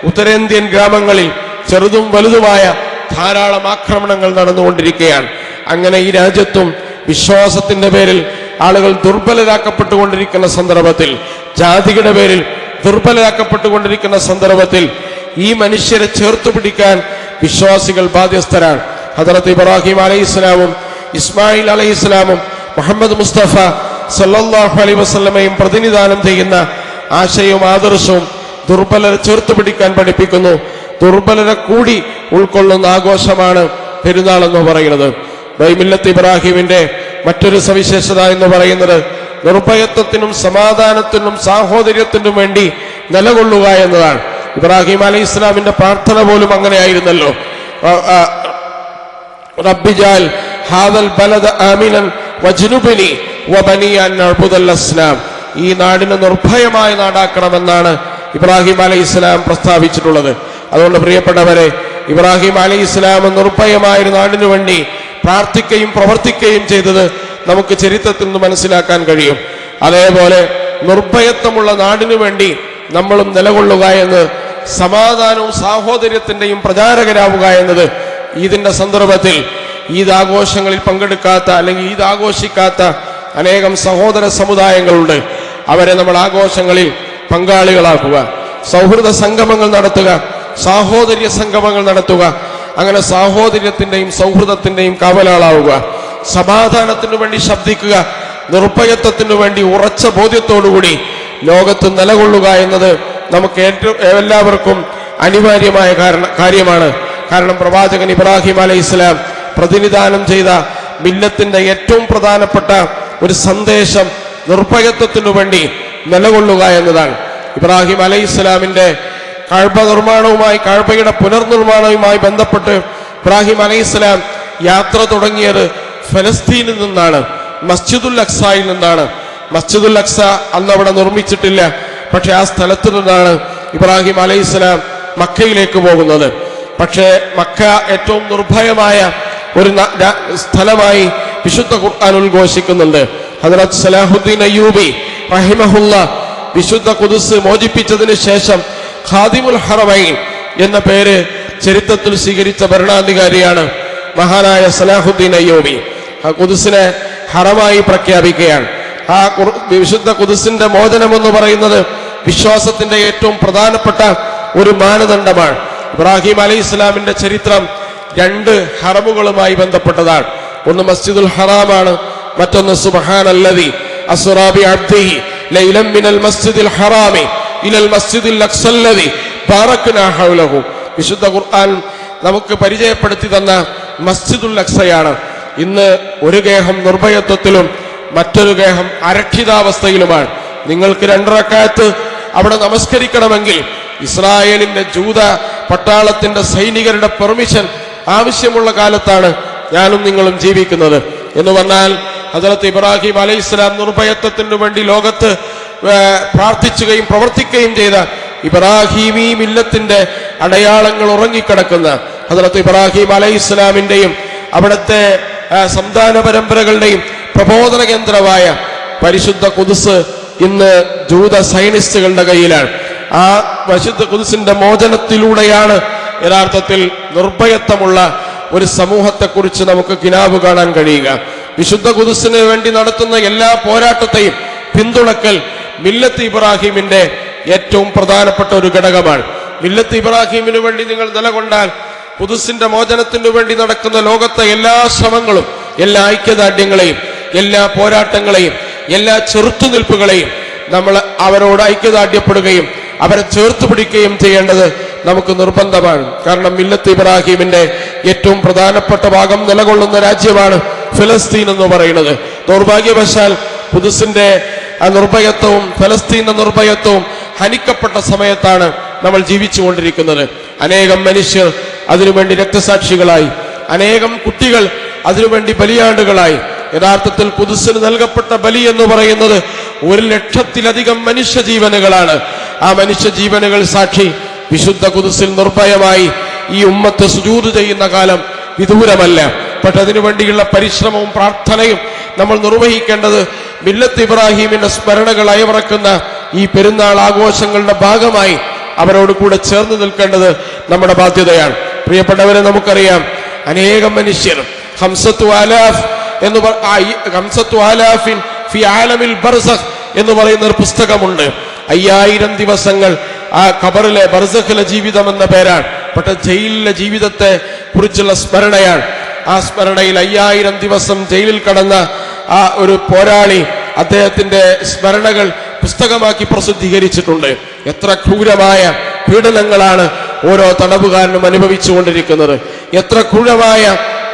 ഉത്തരേന്ത്യൻ ഗ്രാമങ്ങളിൽ ചെറുതും വലുതുമായ ധാരാളം ആക്രമണങ്ങൾ നടന്നുകൊണ്ടിരിക്കുകയാണ്. അങ്ങനെ ഈ രാജ്യത്തും വിശ്വാസത്തിന്റെ പേരിൽ ആളുകൾ ദുർബലരാക്കപ്പെട്ടുകൊണ്ടിരിക്കുന്ന സന്ദർഭത്തിൽ, ജാതിയുടെ പേരിൽ ദുർബലരാക്കപ്പെട്ടുകൊണ്ടിരിക്കുന്ന സന്ദർഭത്തിൽ ഈ മനുഷ്യരെ ചേർത്തു പിടിക്കാൻ വിശ്വാസികൾ ബാധ്യസ്ഥരാണ്. ഹദറത്ത് ഇബ്രാഹിം അലൈഹിസ്സലാമും ഇസ്മായിൽ അലൈഹിസ്സലാമും മുഹമ്മദ് മുസ്തഫ സല്ലല്ലാഹു അലൈഹി വസല്ലമയും പ്രതിനിധാനം ചെയ്യുന്ന ആശയവും ആദർശവും ദുർബലരെ ചേർത്തു പിടിക്കാൻ പഠിപ്പിക്കുന്നു. ദുർബലരെ കൂടി ഉൾക്കൊള്ളുന്ന ആഘോഷമാണ് പെരുന്നാൾ എന്ന് പറയുന്നത്. മില്ലത്ത് ഇബ്രാഹിമിന്റെ മറ്റൊരു സവിശേഷത എന്ന് പറയുന്നത് നിർഭയത്വത്തിനും സമാധാനത്തിനും സാഹോദര്യത്തിനും വേണ്ടി നിലകൊള്ളുക എന്നതാണ്. ഇബ്രാഹിം അലൈഹി ഇസ്ലാമിന്റെ പ്രാർത്ഥന പോലും അങ്ങനെയായിരുന്നല്ലോ. റബ്ബിജാൽ ഹാദൽ ബലദ ആമിനൻ വജ്നുബനി വബനി അൻ നഅ്ബുദൽ അസ്നാം. ഈ നാടിനെ നിർഭയമായ നാടാക്കണമെന്നാണ് ഇബ്രാഹിം അലൈഹി ഇസ്ലാം പ്രസ്താവിച്ചിട്ടുള്ളത്. അതുകൊണ്ട് പ്രിയപ്പെട്ടവരെ, ഇബ്രാഹിം അലൈഹി ഇസ്ലാം നിർഭയമായ ഒരു നാടിനു വേണ്ടി പ്രാർത്ഥിക്കുകയും പ്രവർത്തിക്കുകയും ചെയ്തത് നമുക്ക് ചരിത്രത്തിൽ നിന്ന് മനസ്സിലാക്കാൻ കഴിയും. അതേപോലെ നിർഭയത്വമുള്ള നാടിനു വേണ്ടി നമ്മളും നിലകൊള്ളുക എന്ന്, സമാധാനവും സാഹോദര്യത്തിന്റെയും പ്രചാരകരാവുക എന്നത് ഈദിന്റെ സന്ദർഭത്തിൽ ഈദ് ആഘോഷങ്ങളിൽ പങ്കെടുക്കാത്ത അല്ലെങ്കിൽ ഈദ് ആഘോഷിക്കാത്ത അനേകം സഹോദര സമുദായങ്ങളുണ്ട്. അവരെ നമ്മൾ ആഘോഷങ്ങളിൽ പങ്കാളികളാക്കുക, സൗഹൃദ സംഗമങ്ങൾ നടത്തുക, സാഹോദര്യ സംഗമങ്ങൾ നടത്തുക. അങ്ങനെ സാഹോദര്യത്തിന്റെയും സൗഹൃദത്തിന്റെയും കാവലാളാവുക, സമാധാനത്തിനു വേണ്ടി ശബ്ദിക്കുക, നിർഭയത്വത്തിനു വേണ്ടി ഉറച്ച ബോധ്യത്തോടുകൂടി ലോകത്ത് നിലകൊള്ളുക എന്നത് നമുക്ക് എല്ലാവർക്കും അനിവാര്യമായ കാര്യമാണ്. കാരണം പ്രവാചകൻ ഇബ്രാഹിം അലൈഹി ഇസ്ലാം പ്രതിനിധാനം ചെയ്ത മില്ലത്തിന്റെ ഏറ്റവും പ്രധാനപ്പെട്ട ഒരു സന്ദേശം നിർഭയത്വത്തിനു വേണ്ടി നിലകൊള്ളുക എന്നതാണ്. ഇബ്രാഹിം അലൈഹി ഇസ്ലാമിന്റെ കഅബ നിർമ്മാണവുമായി, കഅബയുടെ പുനർനിർമ്മാണവുമായി ബന്ധപ്പെട്ട് ഇബ്രാഹിം അലൈഹി ഇസ്ലാം യാത്ര തുടങ്ങിയത് ഫലസ്തീനിൽ നിന്നാണ്, മസ്ജിദുൽ അക്സായിൽ നിന്നാണ്. മസ്ജിദുൽ അക്സ അന്ന് അവിടെ നിർമ്മിച്ചിട്ടില്ല. പക്ഷെ ആ സ്ഥലത്ത് നിന്നാണ് ഇബ്രാഹിം അലൈഹി ഇസ്ലാം മക്കയിലേക്ക് പോകുന്നത്. പക്ഷേ മക്ക ഏറ്റവും നിർഭയമായ ഒരു സ്ഥലമായി വിശുദ്ധ ഖുർആൻ ഉദ്ഘോഷിക്കുന്നുണ്ട്. ഹദ്റത്ത് സലാഹുദ്ദീൻ അയ്യൂബി റഹിമഹുല്ല വിശുദ്ധ ഖുദ്സ് മോചിപ്പിച്ചതിന് ശേഷം ഖാദിമുൽ ഹറമൈൻ എന്ന പേര് ചരിത്രത്തിൽ സ്വീകരിച്ച ഭരണാധികാരിയാണ് മഹാനായ സലാഹുദ്ദീൻ അയ്യൂബി. ആ ഖുദ്സിനെ ഹറമായി പ്രഖ്യാപിക്കുകയാണ്. ആ വിശുദ്ധ ഖുദ്സിന്റെ മോചനം എന്ന് പറയുന്നത് വിശ്വാസത്തിന്റെ ഏറ്റവും പ്രധാനപ്പെട്ട ഒരു മാനദണ്ഡമാണ്. ഇബ്രാഹിം അലൈഹി ഇസ്ലാമിന്റെ ചരിത്രം 2 ഹറമുകളുമായി ബന്ധപ്പെട്ടതാണ്. ഒന്ന് മസ്ജിദുൽ ഹറാമാണ്, മറ്റൊന്ന് സുബ്ഹാനല്ലദി അസ്റാ ബി അബ്ദിഹി ലൈലൻ മിനൽ മസ്ജിദിൽ ഹറാമി ഇലൽ മസ്ജിദിൽ അഖ്സല്ലദി ബാറക്നാ ഹൗലഹു. വിശുദ്ധ ഖുർആൻ നമുക്ക് പരിചയപ്പെടുത്തി തന്ന മസ്ജിദുൽ അഖ്സയാണ്. ഇന്ന് ഒരു ഗേഹം നിർഭയത്വത്തിലും മറ്റൊരു ഗേഹം അരക്ഷിതാവസ്ഥയിലുമാണ്. നിങ്ങൾക്ക് 2 റക്അത്ത് അവിടെ നമസ്കരിക്കണമെങ്കിൽ ഇസ്രായേലിന്റെ ജൂത പട്ടാളത്തിന്റെ സൈനികരുടെ പെർമിഷൻ ആവശ്യമുള്ള കാലത്താണ് ഞാനും നിങ്ങളും ജീവിക്കുന്നത്. എന്ന് പറഞ്ഞാൽ ഹദ്റത്ത് ഇബ്രാഹിം അലൈഹിസ്സലാം നിർഭയത്വത്തിനു വേണ്ടി ലോകത്ത് പ്രാർത്ഥിക്കുകയും പ്രവർത്തിക്കുകയും ചെയ്ത ഇബ്രാഹിമി മില്ലത്തിന്റെ അടയാളങ്ങൾ ഉറങ്ങിക്കിടക്കുന്ന ഹദ്റത്ത് ഇബ്രാഹിം അലൈഹിസ്സലാമിന്റെയും അവിടുത്തെ സന്താന പരമ്പരകളുടെയും പ്രബോധന കേന്ദ്രമായ പരിശുദ്ധ ഖുദ്സ് ഇന്ന് ജൂത സൈനിസ്റ്റുകളുടെ കയ്യിലാണ്. ആ പരിശുദ്ധ ഖുദ്സിന്റെ മോചനത്തിലൂടെയാണ് യഥാർത്ഥത്തിൽ നിർഭയത്വമുള്ള ഒരു സമൂഹത്തെക്കുറിച്ച് നമുക്ക് കിനാവ് കാണാൻ കഴിയുക. വിശുദ്ധ ഖുദ്സിന് വേണ്ടി നടത്തുന്ന എല്ലാ പോരാട്ടത്തെയും പിന്തുണക്കൽ മില്ലത്ത് ഇബ്രാഹിമിന്റെ ഏറ്റവും പ്രധാനപ്പെട്ട ഒരു ഘടകമാണ്. മില്ലത്ത് ഇബ്രാഹിമിനു വേണ്ടി നിങ്ങൾ നിലകൊണ്ടാൽ ഖുദ്സിന്റെ മോചനത്തിനു വേണ്ടി നടക്കുന്ന ലോകത്തെ എല്ലാ ശ്രമങ്ങളും, എല്ലാ ഐക്യദാർഢ്യങ്ങളെയും, എല്ലാ പോരാട്ടങ്ങളെയും, എല്ലാ ചെറുത്തുനിൽപ്പുകളെയും നമ്മൾ അവരോട് ഐക്യദാർഢ്യപ്പെടുകയും അവരെ ചേർത്ത് പിടിക്കുകയും ചെയ്യേണ്ടത് നമുക്ക് നിർബന്ധമാണ്. കാരണം മില്ലത്ത് ഇബ്രാഹിമിന്റെ ഏറ്റവും പ്രധാനപ്പെട്ട ഭാഗം നിലകൊള്ളുന്ന രാജ്യമാണ് ഫലസ്തീൻ എന്ന് പറയുന്നത്. ദൗർഭാഗ്യവശാൽ ഖുദ്സിന്റെ നിർഭയത്വവും ഫലസ്തീന്റെ നിർഭയത്വവും ഹനിക്കപ്പെട്ട സമയത്താണ് നമ്മൾ ജീവിച്ചുകൊണ്ടിരിക്കുന്നത്. അനേകം മനുഷ്യർ അതിനുവേണ്ടി രക്തസാക്ഷികളായി, അനേകം കുട്ടികൾ അതിനുവേണ്ടി ബലിയാടുകളായി. യഥാർത്ഥത്തിൽ ഖുദ്സിന് നൽകപ്പെട്ട ബലി എന്ന് പറയുന്നത് 1,00,000-ലധികം മനുഷ്യജീവനുകളാണ്. ആ മനുഷ്യജീവനുകൾ സാക്ഷി വിശുദ്ധ ഖുദ്സിൽ നിർഭയമായി ഈ ഉമ്മത്ത് സുജൂദ് ചെയ്യുന്ന കാലം വിദൂരമല്ല. പക്ഷെ അതിനുവേണ്ടിയുള്ള പരിശ്രമവും പ്രാർത്ഥനയും നമ്മൾ നിർവഹിക്കേണ്ടത് മില്ലത്ത് ഇബ്രാഹിമിന്റെ സ്മരണകൾ അയവിറക്കുന്ന ഈ പെരുന്നാൾ ആഘോഷങ്ങളുടെ ഭാഗമായി അവരോട് കൂടെ ചേർന്ന് നിൽക്കേണ്ടത് നമ്മുടെ ബാധ്യതയാണ്. പ്രിയപ്പെട്ടവരെ, നമുക്കറിയാം അനേകം മനുഷ്യർ ഖംസത്തു ആലാഫിൻ ഫി ആലമിൽ ബർസഖ് എന്ന് പറയുന്ന ഒരു പുസ്തകമുണ്ട്. 5000 ദിവസങ്ങൾ ആ ഖബറിലെ ബർസഖിലെ ജീവിതം എന്ന പേരാണ്. പക്ഷെ ജയിലിലെ ജീവിതത്തെ കുറിച്ചുള്ള സ്മരണയാണ്. ആ സ്മരണയിൽ 5000 ദിവസം ജയിലിൽ കടന്ന ആ ഒരു പോരാളി അദ്ദേഹത്തിന്റെ സ്മരണകൾ പുസ്തകമാക്കി പ്രസിദ്ധീകരിച്ചിട്ടുണ്ട്. എത്ര ക്രൂരമായ പീഡനങ്ങളാണ് ഓരോ തടവുകാരനും അനുഭവിച്ചുകൊണ്ടിരിക്കുന്നത്. എത്ര ക്രൂരമായ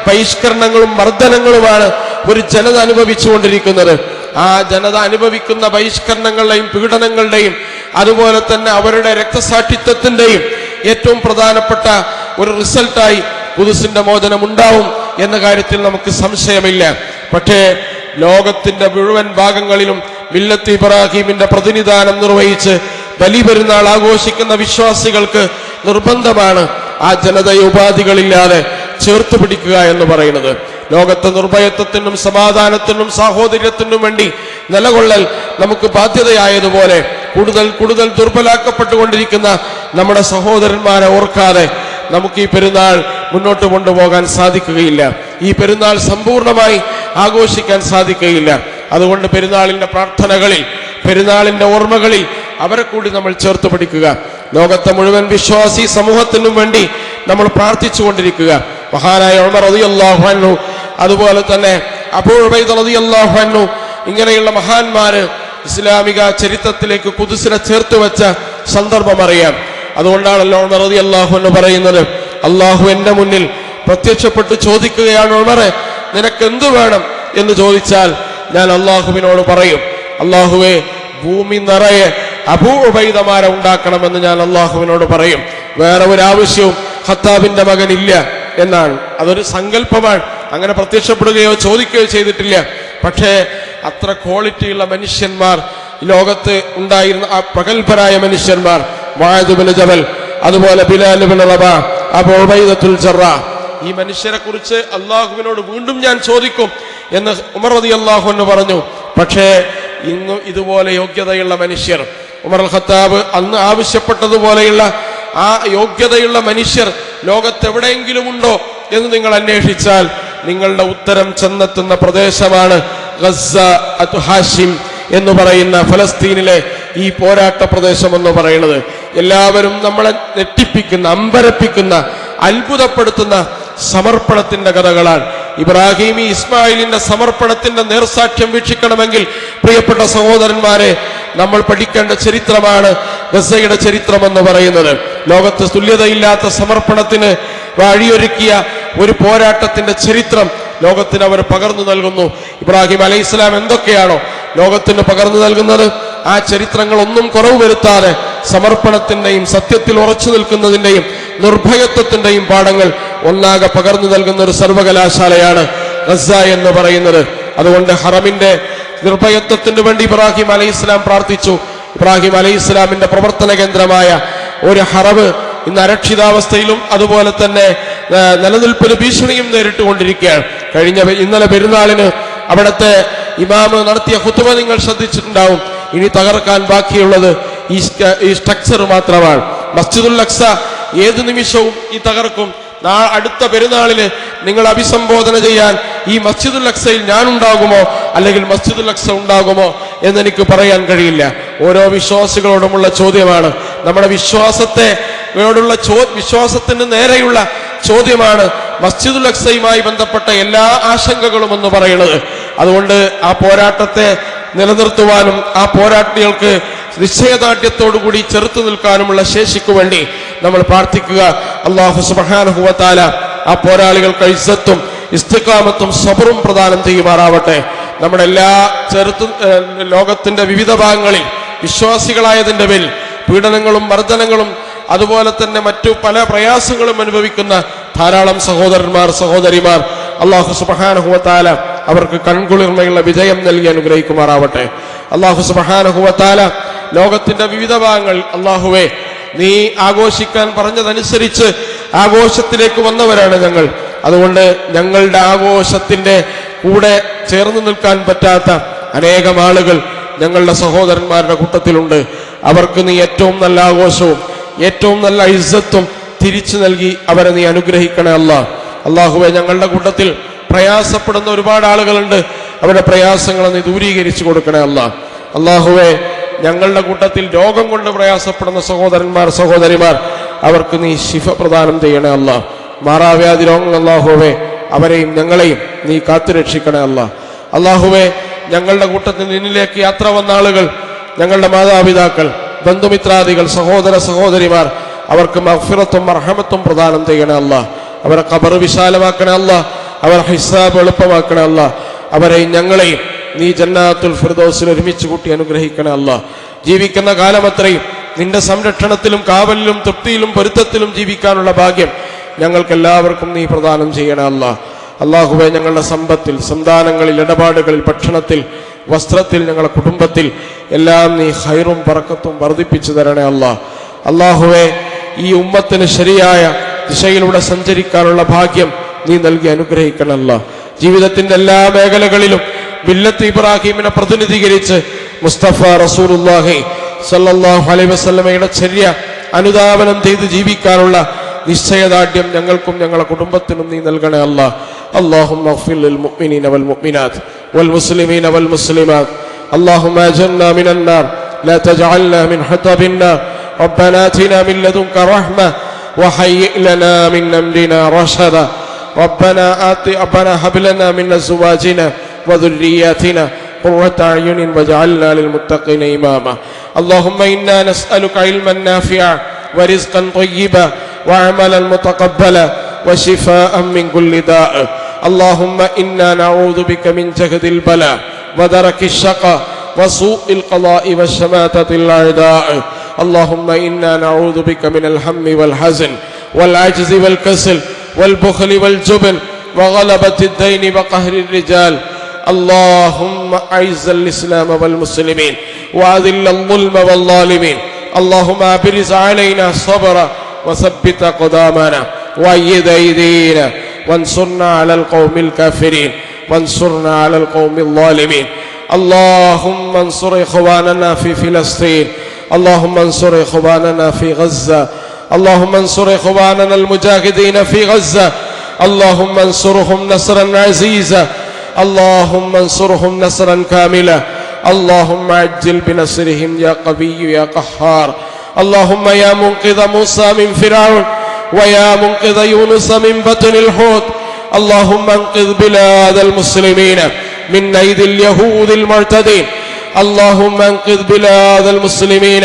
ബഹിഷ്കരണങ്ങളും മർദ്ദനങ്ങളുമാണ് ഒരു ജനത അനുഭവിച്ചുകൊണ്ടിരിക്കുന്നത്. ആ ജനത അനുഭവിക്കുന്ന ബഹിഷ്കരണങ്ങളുടെയും പീഡനങ്ങളുടെയും അതുപോലെ തന്നെ അവരുടെ രക്തസാക്ഷിത്വത്തിന്റെയും ഏറ്റവും പ്രധാനപ്പെട്ട ഒരു റിസൾട്ടായി ഖുദ്സിന്റെ മോചനം ഉണ്ടാവും എന്ന കാര്യത്തിൽ നമുക്ക് സംശയമില്ല. പക്ഷേ ലോകത്തിന്റെ മുഴുവൻ ഭാഗങ്ങളിലും മില്ലത്ത് ഇബ്രാഹിമിന്റെ പ്രതിനിധാനം നിർവഹിച്ച് ബലിപെരുന്നാൾ ആഘോഷിക്കുന്ന വിശ്വാസികൾക്ക് നിർബന്ധമാണ് ആ ജനതയെ ഉപാധികളില്ലാതെ ചേർത്ത് പിടിക്കുക എന്ന് പറയുന്നത്. ലോകത്തെ നിർഭയത്വത്തിനും സമാധാനത്തിനും സാഹോദര്യത്തിനും വേണ്ടി നിലകൊള്ളൽ നമുക്ക് ബാധ്യതയായതുപോലെ കൂടുതൽ കൂടുതൽ ദുർബലാക്കപ്പെട്ടുകൊണ്ടിരിക്കുന്ന നമ്മുടെ സഹോദരന്മാരെ ഓർക്കാതെ നമുക്ക് ഈ പെരുന്നാൾ മുന്നോട്ട് കൊണ്ടുപോകാൻ സാധിക്കുകയില്ല. ഈ പെരുന്നാൾ സമ്പൂർണമായി ആഘോഷിക്കാൻ സാധിക്കുകയില്ല. അതുകൊണ്ട് പെരുന്നാളിന്റെ പ്രാർത്ഥനകളിൽ, പെരുന്നാളിന്റെ ഓർമ്മകളിൽ അവരെ കൂടി നമ്മൾ ചേർത്ത് പിടിക്കുക. ലോകത്തെ മുഴുവൻ വിശ്വാസി സമൂഹത്തിനും വേണ്ടി നമ്മൾ പ്രാർത്ഥിച്ചുകൊണ്ടിരിക്കുക. മഹാനായ ഉമർ റളിയല്ലാഹു അൻഹു, അതുപോലെ തന്നെ അബൂ ഉബൈദ റളിയല്ലാഹു അൻഹു, ഇങ്ങനെയുള്ള മഹാന്മാര് ഇസ്ലാമിക ചരിത്രത്തിലേക്ക് ഖുദ്സിനെ ചേർത്ത് വെച്ച സന്ദർഭം അറിയാം. അതുകൊണ്ടാണല്ലോ ഉമർ റളിയല്ലാഹു അൻഹു പറയുന്നത്, അള്ളാഹു എന്റെ മുന്നിൽ പ്രത്യക്ഷപ്പെട്ട് ചോദിക്കുകയാണ്, ഉമറെ നിനക്ക് എന്തു വേണം എന്ന് ചോദിച്ചാൽ ഞാൻ അള്ളാഹുവിനോട് പറയും, അള്ളാഹുവെ ഭൂമി നിറയെ അബൂ ഉബൈദമാരെ ഉണ്ടാക്കണമെന്ന് ഞാൻ അള്ളാഹുവിനോട് പറയും. വേറെ ഒരു ആവശ്യവും ഖത്താബിന്റെ മകനില്ല എന്നാണ്. അതൊരു സങ്കല്പമാണ്. അങ്ങനെ പ്രത്യക്ഷപ്പെടുകയോ ചോദിക്കുകയോ ചെയ്തിട്ടില്ല. പക്ഷേ അത്ര ക്വാളിറ്റിയുള്ള മനുഷ്യന്മാർ ലോകത്ത് ഉണ്ടായിരുന്ന ആ പ്രഗത്ഭരായ മനുഷ്യന്മാർ, മുആദ് ഇബ്നു ജബൽ, അതുപോലെ ബിലാൽ ഇബ്നു റബാഹ്, അബൂ ഉബൈദത്തുൽ ജറാഹ്, ഈ മനുഷ്യരെ കുറിച്ച് അള്ളാഹുവിനോട് വീണ്ടും ഞാൻ ചോദിക്കും എന്ന് ഉമർ റളിയല്ലാഹു അൻഹു പറഞ്ഞു. പക്ഷേ ഇന്നും ഇതുപോലെ യോഗ്യതയുള്ള മനുഷ്യർ, ഉമർ അൽ ഖത്താബ് അന്ന് ആവശ്യപ്പെട്ടതുപോലെയുള്ള ആ യോഗ്യതയുള്ള മനുഷ്യർ ലോകത്തെവിടെയെങ്കിലും ഉണ്ടോ എന്ന് നിങ്ങൾ അന്വേഷിച്ചാൽ നിങ്ങളുടെ ഉത്തരം ചെന്നെത്തുന്ന പ്രദേശമാണ് ഗസ്സ ഹാഷിം എന്ന് പറയുന്ന ഫലസ്തീനിലെ ഈ പോരാട്ട പ്രദേശം എന്ന് പറയുന്നത്. എല്ലാവരും നമ്മളെ ഞെട്ടിപ്പിക്കുന്ന, അമ്പരപ്പിക്കുന്ന, അത്ഭുതപ്പെടുത്തുന്ന സമർപ്പണത്തിന്റെ കഥകളാണ്. ഇബ്രാഹിമി ഇസ്മായിലിന്റെ സമർപ്പണത്തിന്റെ നേർസാക്ഷ്യം വീക്ഷിക്കണമെങ്കിൽ പ്രിയപ്പെട്ട സഹോദരന്മാരെ, നമ്മൾ പഠിക്കേണ്ട ചരിത്രമാണ് ഗസയുടെ ചരിത്രം എന്ന് പറയുന്നത്. ലോകത്ത് തുല്യതയില്ലാത്ത സമർപ്പണത്തിന് വഴിയൊരുക്കിയ ഒരു പോരാട്ടത്തിന്റെ ചരിത്രം ലോകത്തിന് അവർ പകർന്നു നൽകുന്നു. ഇബ്രാഹിം അലൈഹിസ്സലാം എന്തൊക്കെയാണോ ലോകത്തിന് പകർന്നു നൽകുന്നത്, ആ ചരിത്രങ്ങളൊന്നും കുറവ് വരുത്താതെ സമർപ്പണത്തിന്റെയും സത്യത്തിൽ ഉറച്ചു നിൽക്കുന്നതിന്റെയും നിർഭയത്വത്തിന്റെയും പാഠങ്ങൾ ഒന്നാകെ പകർന്നു നൽകുന്ന ഒരു സർവകലാശാലയാണ് ഗസ എന്ന് പറയുന്നത്. അതുകൊണ്ട് ഹറമിന്റെ നിർഭയത്വത്തിന് വേണ്ടി ഇബ്രാഹിം അലൈഹിസ്സലാം പ്രാർത്ഥിച്ചു. ഇബ്രാഹിം അലൈഹിസ്സലാമിന്റെ പ്രവർത്തന കേന്ദ്രമായ ഒരു ഹറമ് ഇന്ന് അരക്ഷിതാവസ്ഥയിലും അതുപോലെ തന്നെ നിലനിൽപ്പിന് ഭീഷണിയും നേരിട്ടുകൊണ്ടിരിക്കുകയാണ്. ഇന്നലെ പെരുന്നാളിന് അവിടുത്തെ ഇമാമ് നടത്തിയ ഖുതുബ നിങ്ങൾ ശ്രദ്ധിച്ചിട്ടുണ്ടാവും. ഇനി തകർക്കാൻ ബാക്കിയുള്ളത് ഈ സ്ട്രക്ചർ മാത്രമാണ്. മസ്ജിദുൽ അഖ്സ ഏത് നിമിഷവും ഈ തകർക്കും. അടുത്ത പെരുന്നാളിന് നിങ്ങൾ അഭിസംബോധന ചെയ്യാൻ ഈ മസ്ജിദുൽ അഖ്സയിൽ ഞാൻ ഉണ്ടാകുമോ അല്ലെങ്കിൽ മസ്ജിദുൽ അഖ്സ ഉണ്ടാകുമോ എന്നെനിക്ക് പറയാൻ കഴിയില്ല. ഓരോ വിശ്വാസികളോടുമുള്ള ചോദ്യമാണ്. നമ്മുടെ വിശ്വാസത്തിന് നേരെയുള്ള ചോദ്യമാണ് മസ്ജിദുൽ അഖ്സയുമായി ബന്ധപ്പെട്ട എല്ലാ ആശങ്കകളും എന്ന് പറയുന്നത്. അതുകൊണ്ട് ആ പോരാട്ടത്തെ നിലനിർത്തുവാനും ആ പോരാട്ടികൾക്ക് നിശ്ചയദാർഢ്യത്തോടുകൂടി ചെറുത്തു നിൽക്കാനുമുള്ള ശേഷിക്കു വേണ്ടി നമ്മൾ പ്രാർത്ഥിക്കുക. അല്ലാഹു സുബ്ഹാനഹു വ തആല ആ പോരാളികൾക്ക് ഇസ്സത്തും ഇസ്തിഖാമത്തും സബറും പ്രദാനം ചെയ്യുമാറാവട്ടെ. നമ്മുടെ എല്ലാ ലോകത്തിന്റെ വിവിധ ഭാഗങ്ങളിൽ വിശ്വാസികളായതിന്റെ പേരിൽ പീഡനങ്ങളും മർദ്ദനങ്ങളും അതുപോലെ തന്നെ മറ്റു പല പ്രയാസങ്ങളും അനുഭവിക്കുന്ന ധാരാളം സഹോദരന്മാർ സഹോദരിമാർ അല്ലാഹു സുബ്ഹാനഹു വ തആല അവർക്ക് കൺകുളിർമയുള്ള വിജയം നൽകി അനുഗ്രഹിക്കുമാറാവട്ടെ. അല്ലാഹു സുബ്ഹാനഹു വ തആല ലോകത്തിന്റെ വിവിധ ഭാഗങ്ങൾ അല്ലാഹുവേ നീ ആഘോഷിക്കാൻ പറഞ്ഞതനുസരിച്ച് ആഘോഷത്തിലേക്ക് വന്നവരാണ് ഞങ്ങൾ. അതുകൊണ്ട് ഞങ്ങളുടെ ആഘോഷത്തിന്റെ കൂടെ ചേർന്ന് നിൽക്കാൻ പറ്റാത്ത അനേകം ആളുകൾ ഞങ്ങളുടെ സഹോദരന്മാരുടെ കൂട്ടത്തിലുണ്ട്. അവർക്ക് നീ ഏറ്റവും നല്ല ആഘോഷവും ഏറ്റവും നല്ല ഇസ്സത്തും തിരിച്ചു നൽകി അവരെ നീ അനുഗ്രഹിക്കണേ അല്ലാഹ്. അല്ലാഹുവേ ഞങ്ങളുടെ കൂട്ടത്തിൽ പ്രയാസപ്പെടുന്ന ഒരുപാട് ആളുകളുണ്ട്. അവരുടെ പ്രയാസങ്ങളെ നീ ദൂരീകരിച്ചു കൊടുക്കണേ അല്ലാഹ്. അല്ലാഹുവേ ഞങ്ങളുടെ കൂട്ടത്തിൽ രോഗം കൊണ്ട് പ്രയാസപ്പെടുന്ന സഹോദരന്മാർ സഹോദരിമാർ അവർക്ക് നീ ശിഫ പ്രദാനം ചെയ്യണേ അല്ലാഹ്. മാറാവ്യാധി രോഗങ്ങൾ അല്ലാഹുവേ അവരെയും ഞങ്ങളെയും നീ കാത്തുരക്ഷിക്കണേ അല്ലാഹ്. അല്ലാഹുവേ ഞങ്ങളുടെ കൂട്ടത്തിൽ നിന്നിലേക്ക് യാത്ര വന്ന ആളുകൾ, ഞങ്ങളുടെ മാതാപിതാക്കൾ, ബന്ധുമിത്രാദികൾ, സഹോദര സഹോദരിമാർ അവർക്ക് മഗ്ഫിറത്തും മർഹമത്തും പ്രദാനം ചെയ്യണേ അല്ലാഹ്. അവരെ ഖബർ വിശാലമാക്കണേ അല്ലാഹ്. അവരെ ഹിസാബ് എളുപ്പമാക്കണേ അല്ലാഹ്. അവരെയും ഞങ്ങളെയും നീ ജന്നാത്തുൽ ഫിർദൗസിൽ ഒരുമിച്ച് കൂട്ടി അനുഗ്രഹിക്കണേ അല്ലാഹ്. ജീവിക്കുന്ന കാലമത്രയും നിന്റെ സംരക്ഷണത്തിലും കാവലിലും തൃപ്തിയിലും പൊരുത്തത്തിലും ജീവിക്കാനുള്ള ഭാഗ്യം ഞങ്ങൾക്കെല്ലാവർക്കും നീ പ്രദാനം ചെയ്യണേ അല്ലാഹ്. അല്ലാഹുവേ ഞങ്ങളുടെ സമ്പത്തിൽ, സന്താനങ്ങളിൽ, ഇടപാടുകളിൽ, ഭക്ഷണത്തിൽ, വസ്ത്രത്തിൽ, ഞങ്ങളുടെ കുടുംബത്തിൽ എല്ലാം നീ ഖൈറും ബറക്കത്തും വർദ്ധിപ്പിച്ചു തരണേ അല്ലാഹ്. അല്ലാഹുവേ ഈ ഉമ്മത്തിന് ശരിയായ ദിശയിലൂടെ സഞ്ചരിക്കാനുള്ള ഭാഗ്യം നീ നൽകി അനുഗ്രഹിക്കണം അല്ലാഹ്. ജീവിതത്തിന്റെ എല്ലാ മേഖലകളിലും മില്ലത്ത് ഇബ്രാഹിമിനെ പ്രതിനിധീകരിച്ച് മുസ്തഫ റസൂലുള്ളാഹി സല്ലല്ലാഹു അലൈഹി വസല്ലമയുടെ ചര്യ അനുധാവനം ചെയ്ത് ജീവിക്കാനുള്ള നിശ്ചയദാർഢ്യം ഞങ്ങൾക്കും ഞങ്ങളുടെ കുടുംബത്തിനും നീ നൽകണേ അല്ലാഹ്. اللهم اغفر للمؤمنين والمؤمنات والمسلمين والمسلمات اللهم اجرنا من النار لا تجعلنا من حطب النار ربنا آتنا من لدنك رحمة وهيئ لنا من أمرنا رشدا ربنا هب لنا من أزواجنا وذرياتنا قرة أعين واجعلنا للمتقين إماما اللهم إنا نسألك علما نافعا ورزقا طيبا وعملا متقبلا وشفاء من كل داء اللهم إنا نعوذ بك من جهد البلاء ودرك الشقاء وسوء القضاء وشماتة الأعداء اللهم إنا نعوذ بك من الهم والحزن والعجز والكسل والبخل والجبن وغلبة الدين وقهر الرجال اللهم أعز الإسلام والمسلمين وأذل الظلم والظالمين اللهم أبرز علينا صبرا وثبت أقدامنا وأيد أيدينا وانصرنا على القوم الكافرين وانصرنا على القوم الظالمين اللهم انصر إخواننا في فلسطين اللهم انصر إخواننا في غزة اللهم انصر إخواننا المجاهدين في غزة اللهم انصرهم نصرا عزيزا اللهم انصرهم نصرا كاملا اللهم عجل بنصرهم يا قوي يا قهار اللهم يا منقذ موسى من فرعون ويا منقذ يونس من بطن الحوت اللهم انقذ بلاد المسلمين من أيدي اليهود المعتدين اللهم انقذ بلاد المسلمين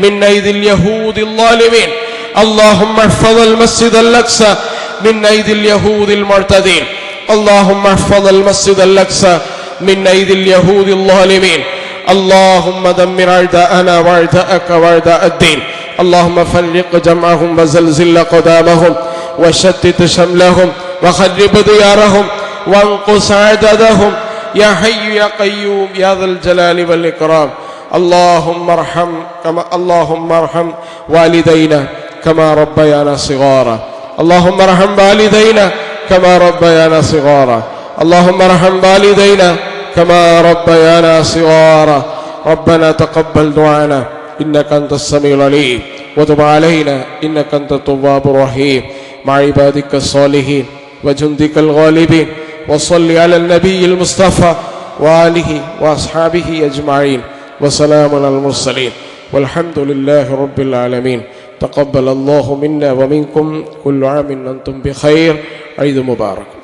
من أيدي اليهود الظالمين اللهم احفظ المسجد الأقصى من أيدي اليهود المعتدين اللهم احفظ المسجد الأقصى من أيدي اليهود الظالمين. اللهم دمر أعداءنا وأعداءك وأعداء الدين. اللهم فرق جمعهم وزلزل أقدامهم وشتت شملهم وخرب ديارهم وانقص عددهم يا حي يا قيوم يا ذا الجلال والإكرام. اللهم ارحم والدينا كما ربيانا صغارا. اللهم ارحم والدينا كما ربيانا صغارا. اللهم ارحم والدينا كما ربيانا صغارا. ربنا تقبل دعانا إنك أنت السميع العليم وتب علينا إنك أنت التواب الرحيم مع عبادك الصالحين وجندك الغالبين. وصل على النبي المصطفى وآله وأصحابه أجمعين وسلام على المرسلين والحمد لله رب العالمين. تقبل الله منا ومنكم كل عام أنتم بخير. عيد مبارك.